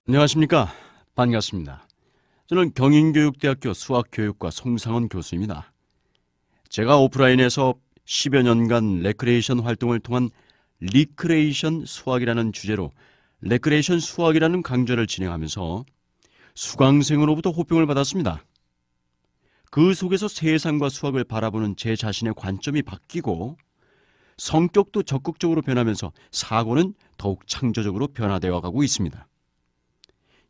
안녕하십니까. 반갑습니다. 저는 경인교육대학교 수학교육과 송상원 교수입니다. 제가 오프라인에서 10여 년간 레크레이션 활동을 통한 리크레이션 수학이라는 주제로 레크레이션 수학이라는 강좌를 진행하면서 수강생으로부터 호평을 받았습니다. 그 속에서 세상과 수학을 바라보는 제 자신의 관점이 바뀌고 성격도 적극적으로 변하면서 사고는 더욱 창조적으로 변화되어 가고 있습니다.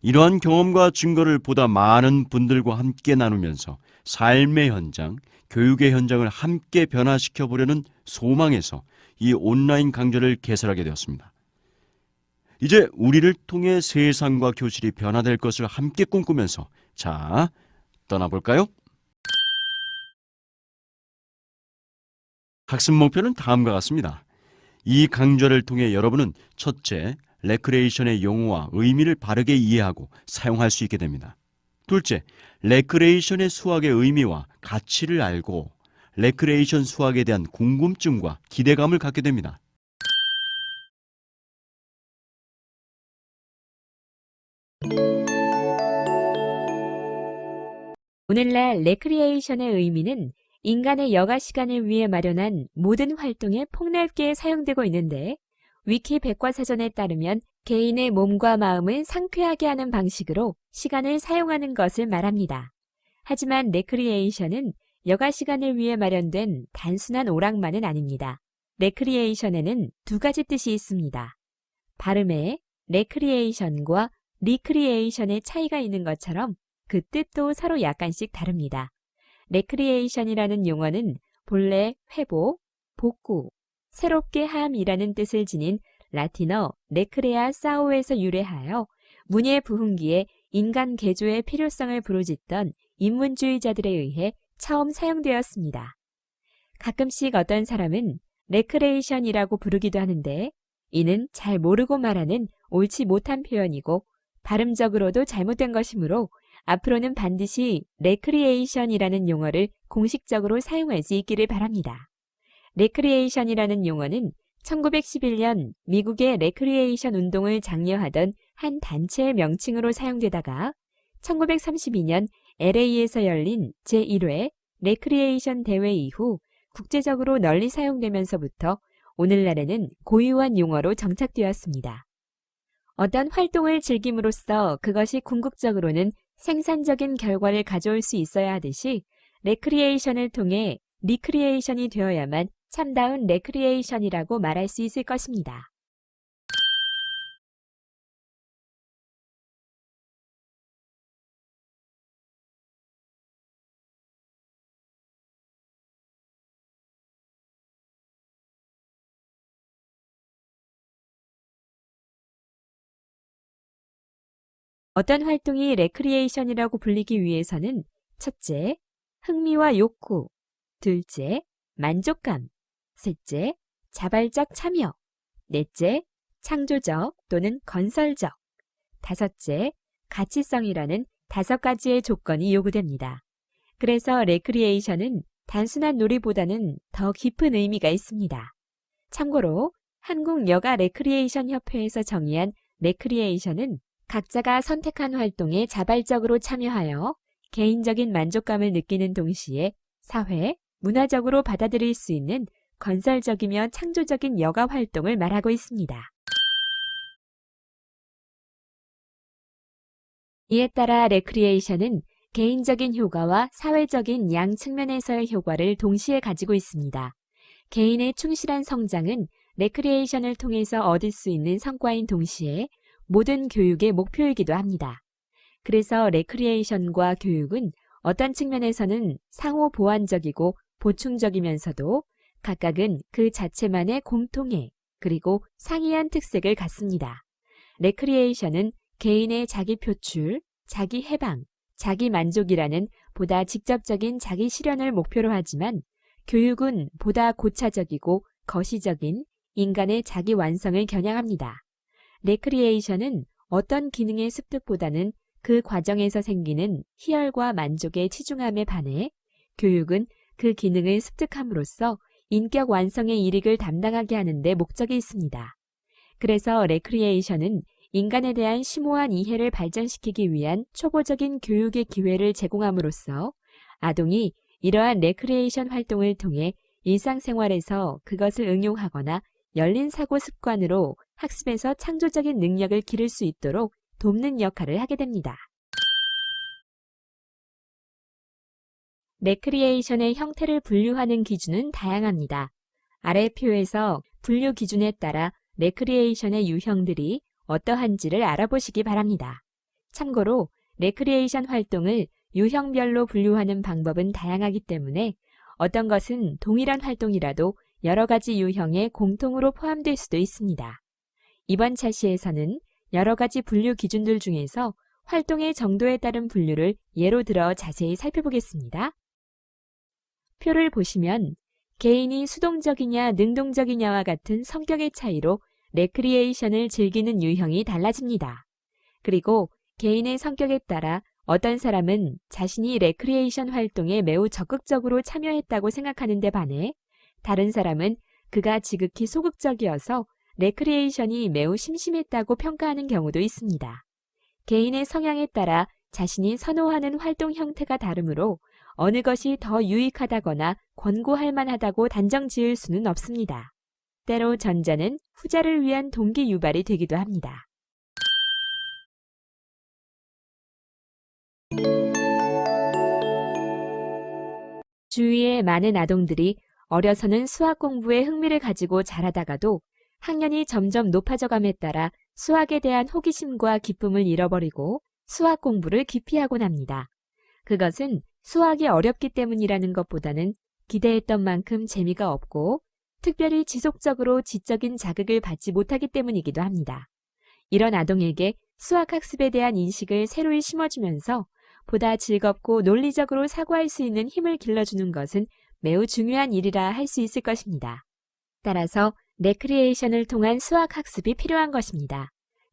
이러한 경험과 증거를 보다 많은 분들과 함께 나누면서 삶의 현장, 교육의 현장을 함께 변화시켜 보려는 소망에서 이 온라인 강좌를 개설하게 되었습니다. 이제 우리를 통해 세상과 교실이 변화될 것을 함께 꿈꾸면서 떠나볼까요? 학습 목표는 다음과 같습니다. 이 강좌를 통해 여러분은 첫째, 레크레이션의 용어와 의미를 바르게 이해하고 사용할 수 있게 됩니다. 둘째, 레크레이션의 수학의 의미와 가치를 알고 레크레이션 수학에 대한 궁금증과 기대감을 갖게 됩니다. 오늘날 레크리에이션의 의미는 인간의 여가 시간을 위해 마련한 모든 활동에 폭넓게 사용되고 있는데, 위키 백과사전에 따르면 개인의 몸과 마음을 상쾌하게 하는 방식으로 시간을 사용하는 것을 말합니다. 하지만 레크리에이션은 여가 시간을 위해 마련된 단순한 오락만은 아닙니다. 레크리에이션에는 두 가지 뜻이 있습니다. 발음에 레크리에이션과 리크리에이션의 차이가 있는 것처럼 그 뜻도 서로 약간씩 다릅니다. 레크리에이션이라는 용어는 본래 회복, 복구, 새롭게 함이라는 뜻을 지닌 라틴어 레크레아 사오에서 유래하여 문예 부흥기에 인간 개조의 필요성을 부르짖던 인문주의자들에 의해 처음 사용되었습니다. 가끔씩 어떤 사람은 레크레이션이라고 부르기도 하는데, 이는 잘 모르고 말하는 옳지 못한 표현이고 발음적으로도 잘못된 것이므로 앞으로는 반드시 레크리에이션이라는 용어를 공식적으로 사용할 수 있기를 바랍니다. 레크리에이션이라는 용어는 1911년 미국의 레크리에이션 운동을 장려하던 한 단체의 명칭으로 사용되다가 1932년 LA에서 열린 제1회 레크리에이션 대회 이후 국제적으로 널리 사용되면서부터 오늘날에는 고유한 용어로 정착되었습니다. 어떤 활동을 즐김으로써 그것이 궁극적으로는 생산적인 결과를 가져올 수 있어야 하듯이 레크리에이션을 통해 리크리에이션이 되어야만 참다운 레크리에이션이라고 말할 수 있을 것입니다. 어떤 활동이 레크리에이션이라고 불리기 위해서는 첫째, 흥미와 욕구, 둘째, 만족감, 셋째, 자발적 참여, 넷째, 창조적 또는 건설적, 다섯째, 가치성이라는 5가지의 조건이 요구됩니다. 그래서 레크리에이션은 단순한 놀이보다는 더 깊은 의미가 있습니다. 참고로 한국 여가 레크리에이션 협회에서 정의한 레크리에이션은 각자가 선택한 활동에 자발적으로 참여하여 개인적인 만족감을 느끼는 동시에 사회, 문화적으로 받아들일 수 있는 건설적이며 창조적인 여가 활동을 말하고 있습니다. 이에 따라 레크리에이션은 개인적인 효과와 사회적인 양 측면에서의 효과를 동시에 가지고 있습니다. 개인의 충실한 성장은 레크리에이션을 통해서 얻을 수 있는 성과인 동시에 모든 교육의 목표이기도 합니다. 그래서 레크리에이션과 교육은 어떤 측면에서는 상호 보완적이고 보충적이면서도 각각은 그 자체만의 공통의 그리고 상이한 특색을 갖습니다. 레크리에이션은 개인의 자기 표출, 자기 해방, 자기 만족이라는 보다 직접적인 자기 실현을 목표로 하지만, 교육은 보다 고차적이고 거시적인 인간의 자기 완성을 겨냥합니다. 레크리에이션은 어떤 기능의 습득보다는 그 과정에서 생기는 희열과 만족에 치중함에 반해, 교육은 그 기능을 습득함으로써 인격 완성의 일익을 담당하게 하는 데 목적이 있습니다. 그래서 레크리에이션은 인간에 대한 심오한 이해를 발전시키기 위한 초보적인 교육의 기회를 제공함으로써 아동이 이러한 레크리에이션 활동을 통해 일상생활에서 그것을 응용하거나 열린 사고 습관으로 학습에서 창조적인 능력을 기를 수 있도록 돕는 역할을 하게 됩니다. 레크리에이션의 형태를 분류하는 기준은 다양합니다. 아래 표에서 분류 기준에 따라 레크리에이션의 유형들이 어떠한지를 알아보시기 바랍니다. 참고로 레크리에이션 활동을 유형별로 분류하는 방법은 다양하기 때문에 어떤 것은 동일한 활동이라도 여러 가지 유형에 공통으로 포함될 수도 있습니다. 이번 차시에서는 여러 가지 분류 기준들 중에서 활동의 정도에 따른 분류를 예로 들어 자세히 살펴보겠습니다. 표를 보시면 개인이 수동적이냐 능동적이냐와 같은 성격의 차이로 레크리에이션을 즐기는 유형이 달라집니다. 그리고 개인의 성격에 따라 어떤 사람은 자신이 레크리에이션 활동에 매우 적극적으로 참여했다고 생각하는 데 반해 다른 사람은 그가 지극히 소극적이어서 레크리에이션이 매우 심심했다고 평가하는 경우도 있습니다. 개인의 성향에 따라 자신이 선호하는 활동 형태가 다르므로 어느 것이 더 유익하다거나 권고할 만하다고 단정 지을 수는 없습니다. 때로 전자는 후자를 위한 동기 유발이 되기도 합니다. 주위의 많은 아동들이 어려서는 수학 공부에 흥미를 가지고 자라다가도 학년이 점점 높아져감에 따라 수학에 대한 호기심과 기쁨을 잃어버리고 수학 공부를 기피하곤 합니다. 그것은 수학이 어렵기 때문이라는 것보다는 기대했던 만큼 재미가 없고 특별히 지속적으로 지적인 자극을 받지 못하기 때문이기도 합니다. 이런 아동에게 수학학습에 대한 인식을 새로이 심어주면서 보다 즐겁고 논리적으로 사고할 수 있는 힘을 길러주는 것은 매우 중요한 일이라 할 수 있을 것입니다. 따라서 레크리에이션을 통한 수학학습이 필요한 것입니다.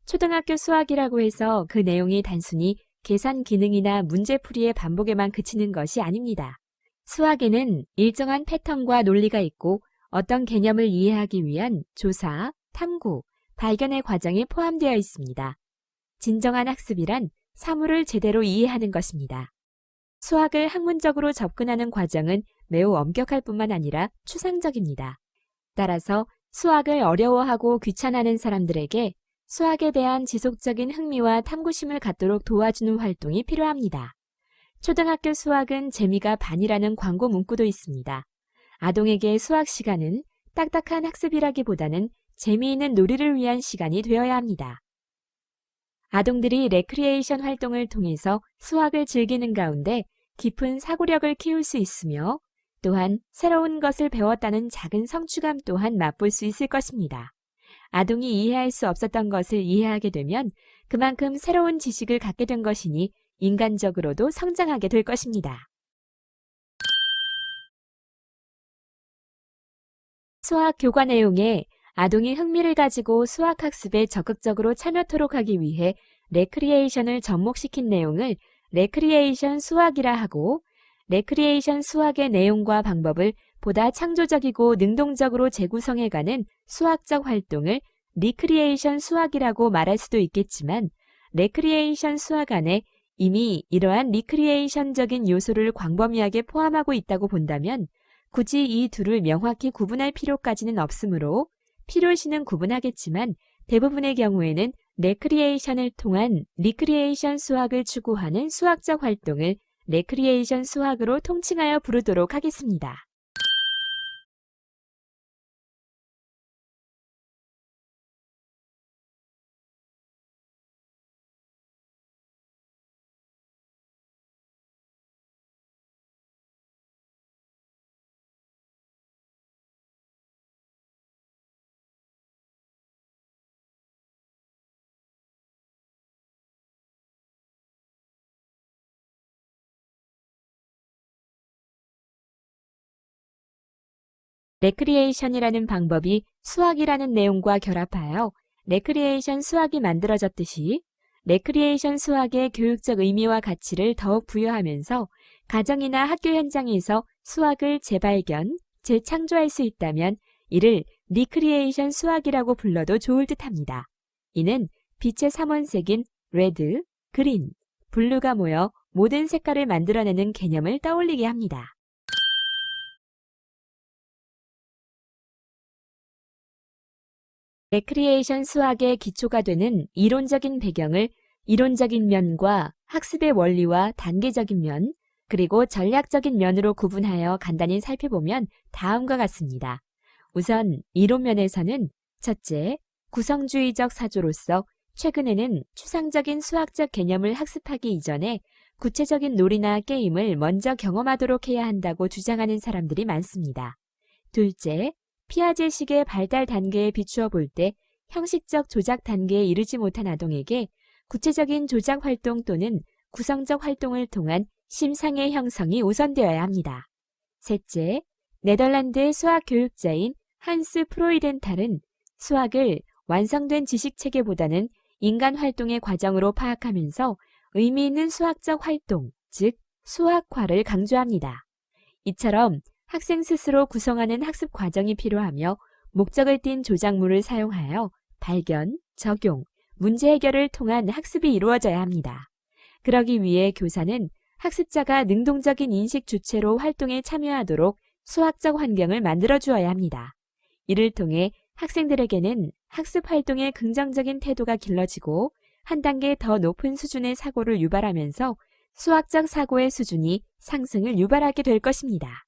초등학교 수학이라고 해서 그 내용이 단순히 계산 기능이나 문제풀이의 반복에만 그치는 것이 아닙니다. 수학에는 일정한 패턴과 논리가 있고 어떤 개념을 이해하기 위한 조사, 탐구, 발견의 과정이 포함되어 있습니다. 진정한 학습이란 사물을 제대로 이해하는 것입니다. 수학을 학문적으로 접근하는 과정은 매우 엄격할 뿐만 아니라 추상적입니다. 따라서 수학을 어려워하고 귀찮아하는 사람들에게 수학에 대한 지속적인 흥미와 탐구심을 갖도록 도와주는 활동이 필요합니다. 초등학교 수학은 재미가 반이라는 광고 문구도 있습니다. 아동에게 수학 시간은 딱딱한 학습이라기보다는 재미있는 놀이를 위한 시간이 되어야 합니다. 아동들이 레크리에이션 활동을 통해서 수학을 즐기는 가운데 깊은 사고력을 키울 수 있으며 또한 새로운 것을 배웠다는 작은 성취감 또한 맛볼 수 있을 것입니다. 아동이 이해할 수 없었던 것을 이해하게 되면 그만큼 새로운 지식을 갖게 된 것이니 인간적으로도 성장하게 될 것입니다. 수학 교과 내용에 아동이 흥미를 가지고 수학학습에 적극적으로 참여토록 하기 위해 레크리에이션을 접목시킨 내용을 레크리에이션 수학이라 하고 레크리에이션 수학의 내용과 방법을 보다 창조적이고 능동적으로 재구성해가는 수학적 활동을 리크리에이션 수학이라고 말할 수도 있겠지만 레크리에이션 수학 안에 이미 이러한 리크리에이션적인 요소를 광범위하게 포함하고 있다고 본다면 굳이 이 둘을 명확히 구분할 필요까지는 없으므로 필요시는 구분하겠지만 대부분의 경우에는 레크리에이션을 통한 리크리에이션 수학을 추구하는 수학적 활동을 레크리에이션 수학으로 통칭하여 부르도록 하겠습니다. 레크리에이션이라는 방법이 수학이라는 내용과 결합하여 레크리에이션 수학이 만들어졌듯이 레크리에이션 수학의 교육적 의미와 가치를 더욱 부여하면서 가정이나 학교 현장에서 수학을 재발견, 재창조할 수 있다면 이를 리크리에이션 수학이라고 불러도 좋을 듯합니다. 이는 빛의 삼원색인 레드, 그린, 블루가 모여 모든 색깔을 만들어내는 개념을 떠올리게 합니다. 레크리에이션 수학의 기초가 되는 이론적인 배경을 이론적인 면과 학습의 원리와 단계적인 면, 그리고 전략적인 면으로 구분하여 간단히 살펴보면 다음과 같습니다. 우선 이론 면에서는 첫째, 구성주의적 사조로서 최근에는 추상적인 수학적 개념을 학습하기 이전에 구체적인 놀이나 게임을 먼저 경험하도록 해야 한다고 주장하는 사람들이 많습니다. 둘째, 피아제식의 발달 단계에 비추어 볼 때 형식적 조작 단계에 이르지 못한 아동에게 구체적인 조작 활동 또는 구성적 활동을 통한 심상의 형성이 우선되어야 합니다. 셋째, 네덜란드의 수학 교육자인 한스 프로이덴탈은 수학을 완성된 지식 체계보다는 인간 활동의 과정으로 파악하면서 의미 있는 수학적 활동, 즉 수학화를 강조합니다. 이처럼 학생 스스로 구성하는 학습 과정이 필요하며 목적을 띤 조작물을 사용하여 발견, 적용, 문제 해결을 통한 학습이 이루어져야 합니다. 그러기 위해 교사는 학습자가 능동적인 인식 주체로 활동에 참여하도록 수학적 환경을 만들어 주어야 합니다. 이를 통해 학생들에게는 학습 활동의 긍정적인 태도가 길러지고 한 단계 더 높은 수준의 사고를 유발하면서 수학적 사고의 수준이 상승을 유발하게 될 것입니다.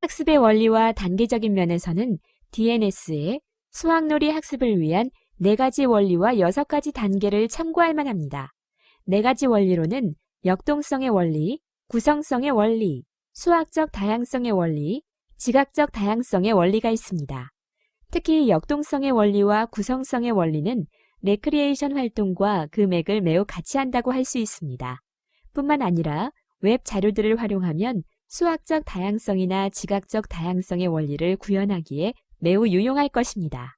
학습의 원리와 단계적인 면에서는 DNS의 수학놀이 학습을 위한 4가지 원리와 6가지 단계를 참고할 만합니다. 4가지 원리로는 역동성의 원리, 구성성의 원리, 수학적 다양성의 원리, 지각적 다양성의 원리가 있습니다. 특히 역동성의 원리와 구성성의 원리는 레크리에이션 활동과 그 맥을 매우 같이 한다고 할 수 있습니다. 뿐만 아니라 웹 자료들을 활용하면 수학적 다양성이나 지각적 다양성의 원리를 구현하기에 매우 유용할 것입니다.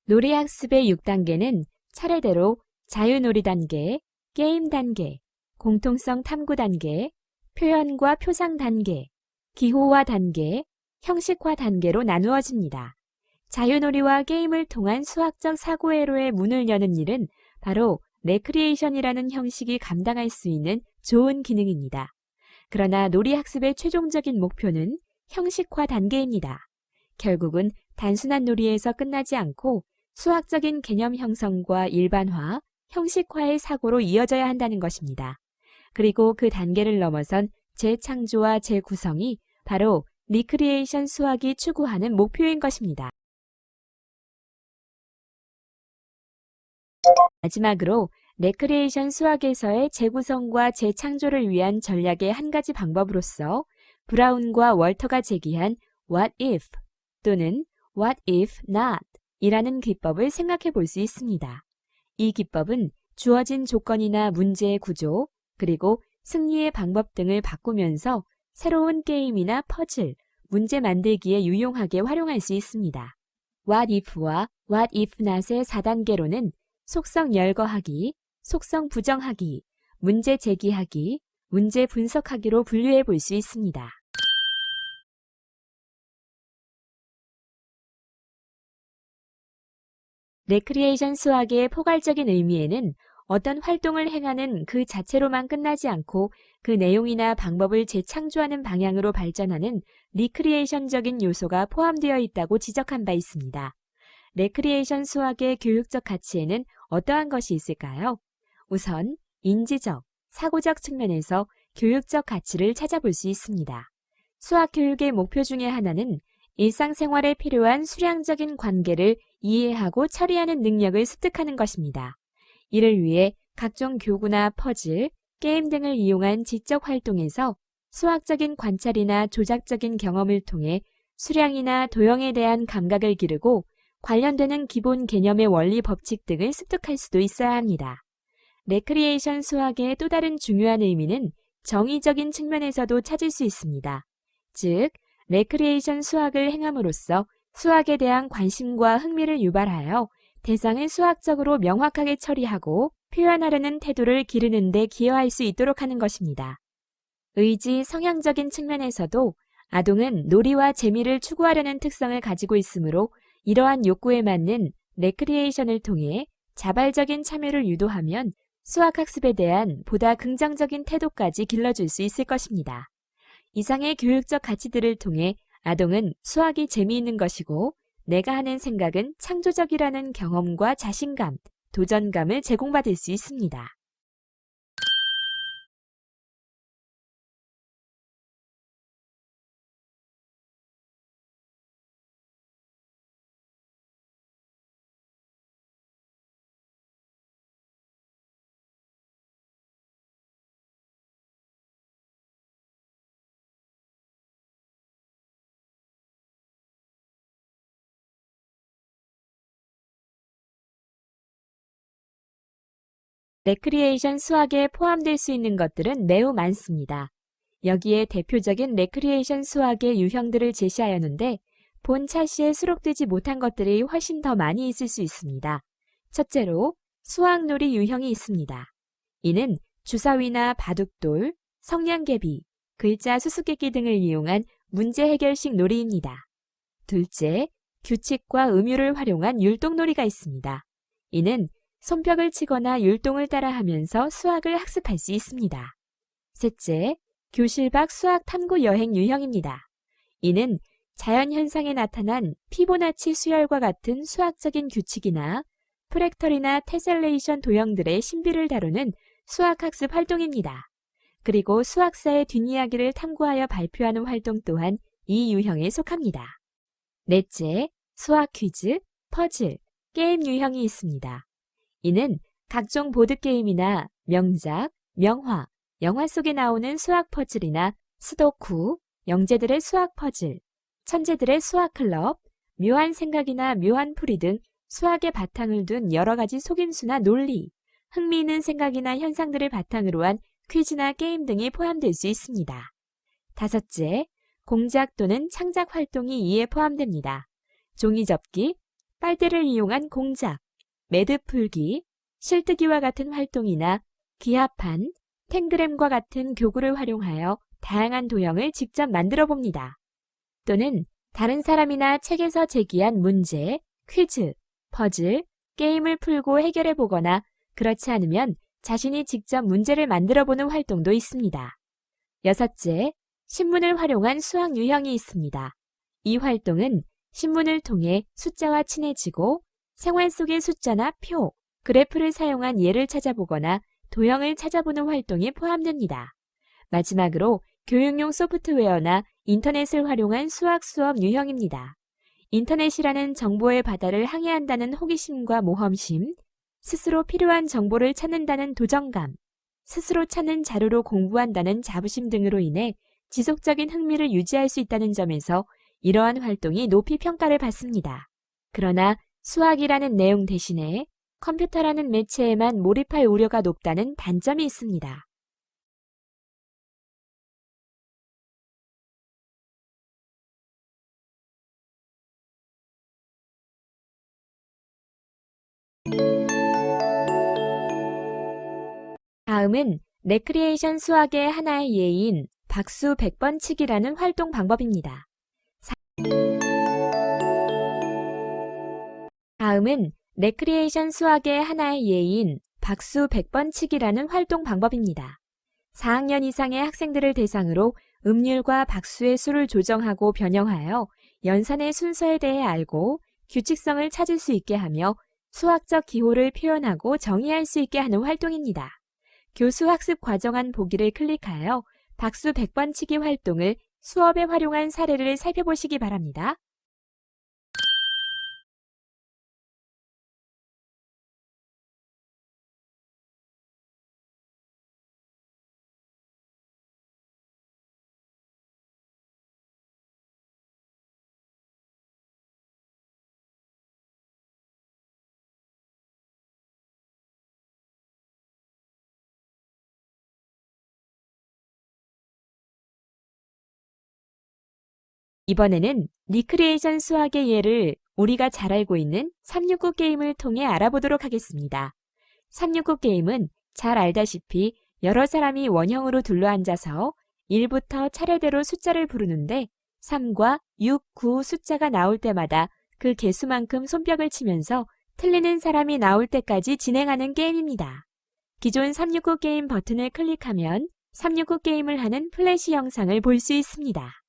놀이학습의 6단계는 차례대로 자유놀이 단계, 게임 단계, 공통성 탐구 단계, 표현과 표상 단계, 기호화 단계, 형식화 단계로 나누어집니다. 자유놀이와 게임을 통한 수학적 사고회로의 문을 여는 일은 바로 레크리에이션이라는 형식이 감당할 수 있는 좋은 기능입니다. 그러나 놀이학습의 최종적인 목표는 형식화 단계입니다. 결국은 단순한 놀이에서 끝나지 않고 수학적인 개념 형성과 일반화, 형식화의 사고로 이어져야 한다는 것입니다. 그리고 그 단계를 넘어선 재창조와 재구성이 바로 리크리에이션 수학이 추구하는 목표인 것입니다. 마지막으로 레크리에이션 수학에서의 재구성과 재창조를 위한 전략의 한 가지 방법으로서 브라운과 월터가 제기한 What if 또는 What if not 이라는 기법을 생각해 볼 수 있습니다. 이 기법은 주어진 조건이나 문제의 구조, 그리고 승리의 방법 등을 바꾸면서 새로운 게임이나 퍼즐, 문제 만들기에 유용하게 활용할 수 있습니다. What if와 What if not의 4단계로는 속성 열거하기, 속성 부정하기, 문제 제기하기, 문제 분석하기로 분류해 볼 수 있습니다. 레크리에이션 수학의 포괄적인 의미에는 어떤 활동을 행하는 그 자체로만 끝나지 않고 그 내용이나 방법을 재창조하는 방향으로 발전하는 리크리에이션적인 요소가 포함되어 있다고 지적한 바 있습니다. 레크리에이션 수학의 교육적 가치에는 어떠한 것이 있을까요? 우선 인지적, 사고적 측면에서 교육적 가치를 찾아볼 수 있습니다. 수학 교육의 목표 중에 하나는 일상생활에 필요한 수량적인 관계를 이해하고 처리하는 능력을 습득하는 것입니다. 이를 위해 각종 교구나 퍼즐, 게임 등을 이용한 지적 활동에서 수학적인 관찰이나 조작적인 경험을 통해 수량이나 도형에 대한 감각을 기르고 관련되는 기본 개념의 원리 법칙 등을 습득할 수도 있어야 합니다. 레크리에이션 수학의 또 다른 중요한 의미는 정의적인 측면에서도 찾을 수 있습니다. 즉, 레크리에이션 수학을 행함으로써 수학에 대한 관심과 흥미를 유발하여 대상을 수학적으로 명확하게 처리하고 표현하려는 태도를 기르는 데 기여할 수 있도록 하는 것입니다. 의지, 성향적인 측면에서도 아동은 놀이와 재미를 추구하려는 특성을 가지고 있으므로 이러한 욕구에 맞는 레크리에이션을 통해 자발적인 참여를 유도하면 수학학습에 대한 보다 긍정적인 태도까지 길러줄 수 있을 것입니다. 이상의 교육적 가치들을 통해 아동은 수학이 재미있는 것이고 내가 하는 생각은 창조적이라는 경험과 자신감, 도전감을 제공받을 수 있습니다. 레크리에이션 수학에 포함될 수 있는 것들은 매우 많습니다. 여기에 대표적인 레크리에이션 수학의 유형들을 제시하였는데 본 차시에 수록되지 못한 것들이 훨씬 더 많이 있을 수 있습니다. 첫째로 수학놀이 유형이 있습니다. 이는 주사위나 바둑돌, 성냥개비, 글자 수수께끼 등을 이용한 문제 해결식 놀이입니다. 둘째, 규칙과 음유를 활용한 율동놀이가 있습니다. 이는 손뼉을 치거나 율동을 따라하면서 수학을 학습할 수 있습니다. 셋째, 교실 밖 수학 탐구 여행 유형입니다. 이는 자연현상에 나타난 피보나치 수열과 같은 수학적인 규칙이나 프랙털이나 테셀레이션 도형들의 신비를 다루는 수학학습 활동입니다. 그리고 수학사의 뒷이야기를 탐구하여 발표하는 활동 또한 이 유형에 속합니다. 넷째, 수학 퀴즈, 퍼즐, 게임 유형이 있습니다. 이는 각종 보드게임이나 명작, 명화, 영화 속에 나오는 수학 퍼즐이나 스도쿠, 영재들의 수학 퍼즐, 천재들의 수학 클럽, 묘한 생각이나 묘한 풀이 등 수학의 바탕을 둔 여러 가지 속임수나 논리, 흥미있는 생각이나 현상들을 바탕으로 한 퀴즈나 게임 등이 포함될 수 있습니다. 다섯째, 공작 또는 창작 활동이 이에 포함됩니다. 종이 접기, 빨대를 이용한 공작, 매듭 풀기, 실뜨기와 같은 활동이나 기하판, 탱그램과 같은 교구를 활용하여 다양한 도형을 직접 만들어 봅니다. 또는 다른 사람이나 책에서 제기한 문제, 퀴즈, 퍼즐, 게임을 풀고 해결해 보거나 그렇지 않으면 자신이 직접 문제를 만들어 보는 활동도 있습니다. 여섯째, 신문을 활용한 수학 유형이 있습니다. 이 활동은 신문을 통해 숫자와 친해지고 생활 속의 숫자나 표, 그래프를 사용한 예를 찾아보거나 도형을 찾아보는 활동이 포함됩니다. 마지막으로 교육용 소프트웨어나 인터넷을 활용한 수학 수업 유형입니다. 인터넷이라는 정보의 바다를 항해한다는 호기심과 모험심, 스스로 필요한 정보를 찾는다는 도전감, 스스로 찾는 자료로 공부한다는 자부심 등으로 인해 지속적인 흥미를 유지할 수 있다는 점에서 이러한 활동이 높이 평가를 받습니다. 그러나 수학이라는 내용 대신에 컴퓨터라는 매체에만 몰입할 우려가 높다는 단점이 있습니다. 다음은 레크리에이션 수학의 하나의 예인 박수 100번 치기라는 활동 방법입니다. 다음은 레크리에이션 수학의 하나의 예인 박수 100번 치기라는 활동 방법입니다. 4학년 이상의 학생들을 대상으로 음률과 박수의 수를 조정하고 변형하여 연산의 순서에 대해 알고 규칙성을 찾을 수 있게 하며 수학적 기호를 표현하고 정의할 수 있게 하는 활동입니다. 교수 학습 과정안 보기를 클릭하여 박수 100번 치기 활동을 수업에 활용한 사례를 살펴보시기 바랍니다. 이번에는 리크리에이션 수학의 예를 우리가 잘 알고 있는 369 게임을 통해 알아보도록 하겠습니다. 369 게임은 잘 알다시피 여러 사람이 원형으로 둘러앉아서 1부터 차례대로 숫자를 부르는데 3과 6, 9 숫자가 나올 때마다 그 개수만큼 손뼉을 치면서 틀리는 사람이 나올 때까지 진행하는 게임입니다. 기존 369 게임 버튼을 클릭하면 369 게임을 하는 플래시 영상을 볼 수 있습니다.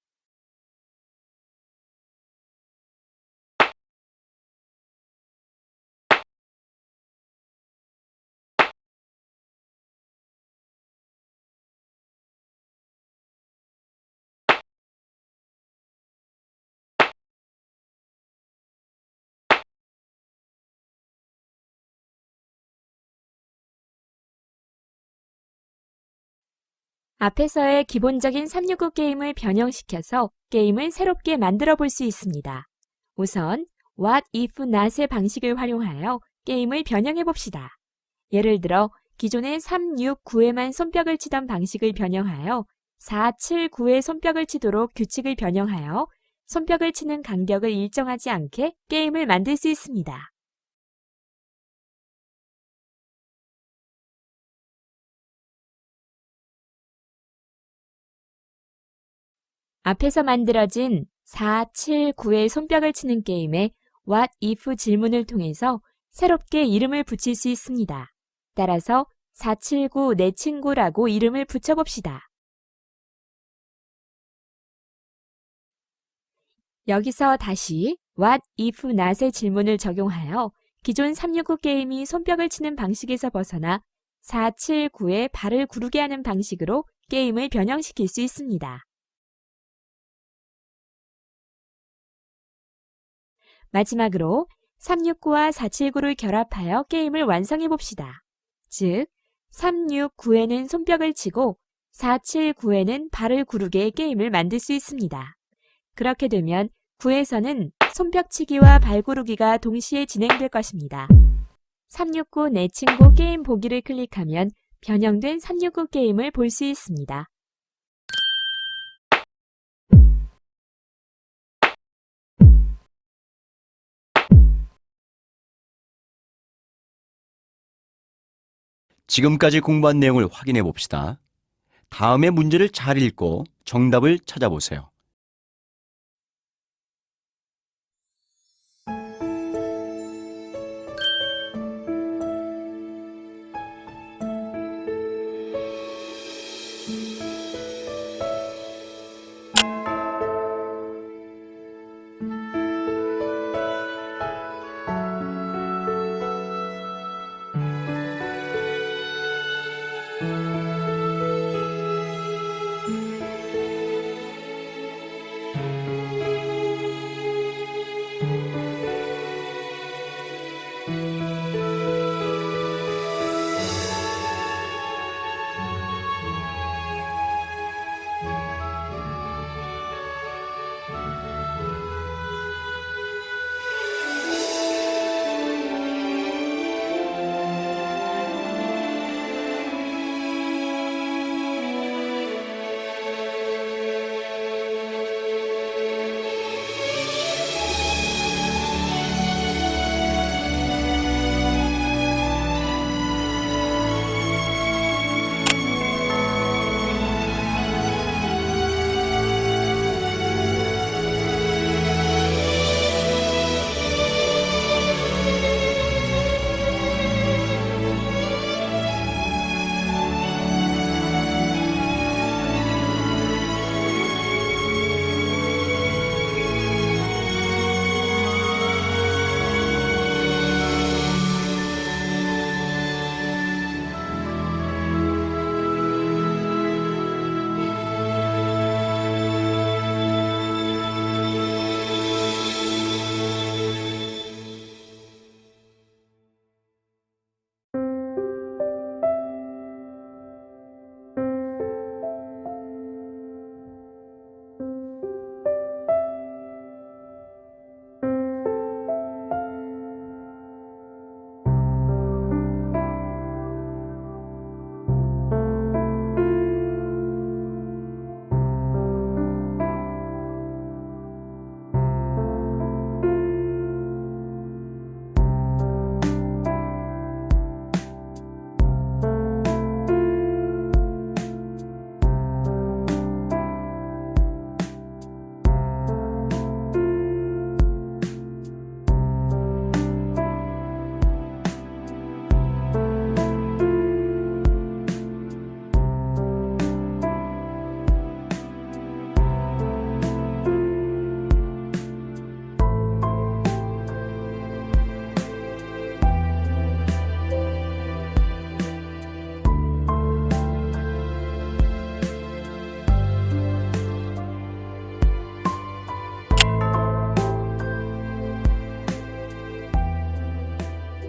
앞에서의 기본적인 369 게임을 변형시켜서 게임을 새롭게 만들어 볼 수 있습니다. 우선 What if not의 방식을 활용하여 게임을 변형해 봅시다. 예를 들어 기존의 369에만 손뼉을 치던 방식을 변형하여 479에 손뼉을 치도록 규칙을 변형하여 손뼉을 치는 간격을 일정하지 않게 게임을 만들 수 있습니다. 앞에서 만들어진 479의 손뼉을 치는 게임에 What if 질문을 통해서 새롭게 이름을 붙일 수 있습니다. 따라서 479 내 친구라고 이름을 붙여봅시다. 여기서 다시 What if not의 질문을 적용하여 기존 369 게임이 손뼉을 치는 방식에서 벗어나 479에 발을 구르게 하는 방식으로 게임을 변형시킬 수 있습니다. 마지막으로 369와 479를 결합하여 게임을 완성해 봅시다. 즉, 369에는 손뼉을 치고 479에는 발을 구르게 게임을 만들 수 있습니다. 그렇게 되면 9에서는 손뼉치기와 발구르기가 동시에 진행될 것입니다. 369 내 친구 게임 보기를 클릭하면 변형된 369 게임을 볼 수 있습니다. 지금까지 공부한 내용을 확인해 봅시다. 다음의 문제를 잘 읽고 정답을 찾아보세요.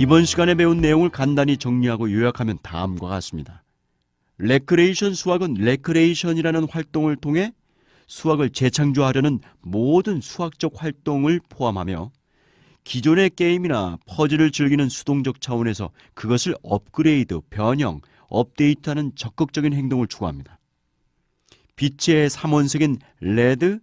이번 시간에 배운 내용을 간단히 정리하고 요약하면 다음과 같습니다. 레크레이션 수학은 레크레이션이라는 활동을 통해 수학을 재창조하려는 모든 수학적 활동을 포함하며 기존의 게임이나 퍼즐을 즐기는 수동적 차원에서 그것을 업그레이드, 변형, 업데이트하는 적극적인 행동을 추구합니다. 빛의 3원색인 레드,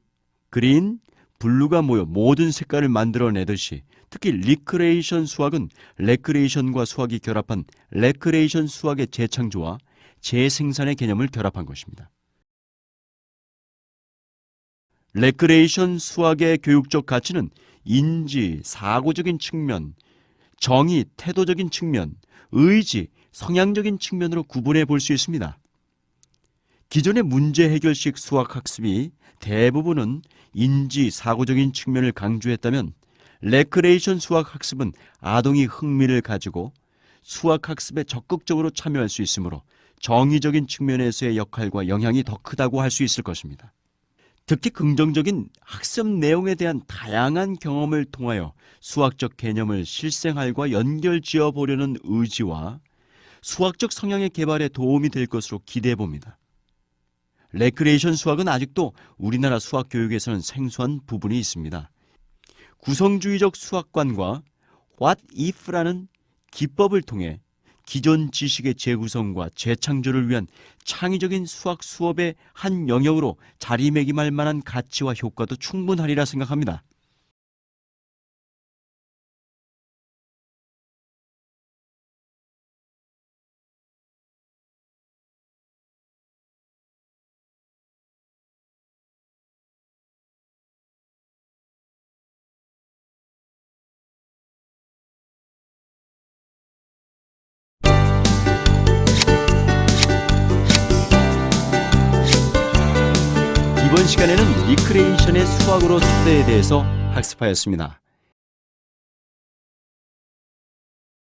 그린, 블루가 모여 모든 색깔을 만들어내듯이 특히 리크레이션 수학은 레크레이션과 수학이 결합한 레크레이션 수학의 재창조와 재생산의 개념을 결합한 것입니다. 레크레이션 수학의 교육적 가치는 인지, 사고적인 측면, 정의, 태도적인 측면, 의지, 성향적인 측면으로 구분해 볼 수 있습니다. 기존의 문제 해결식 수학 학습이 대부분은 인지, 사고적인 측면을 강조했다면 레크레이션 수학 학습은 아동이 흥미를 가지고 수학 학습에 적극적으로 참여할 수 있으므로 정의적인 측면에서의 역할과 영향이 더 크다고 할 수 있을 것입니다. 특히 긍정적인 학습 내용에 대한 다양한 경험을 통하여 수학적 개념을 실생활과 연결 지어 보려는 의지와 수학적 성향의 개발에 도움이 될 것으로 기대해 봅니다. 레크레이션 수학은 아직도 우리나라 수학 교육에서는 생소한 부분이 있습니다. 구성주의적 수학관과 What if라는 기법을 통해 기존 지식의 재구성과 재창조를 위한 창의적인 수학 수업의 한 영역으로 자리매김할 만한 가치와 효과도 충분하리라 생각합니다. 이번 시간에는 리크레이션의 수학으로 숫자에 대해서 학습하였습니다.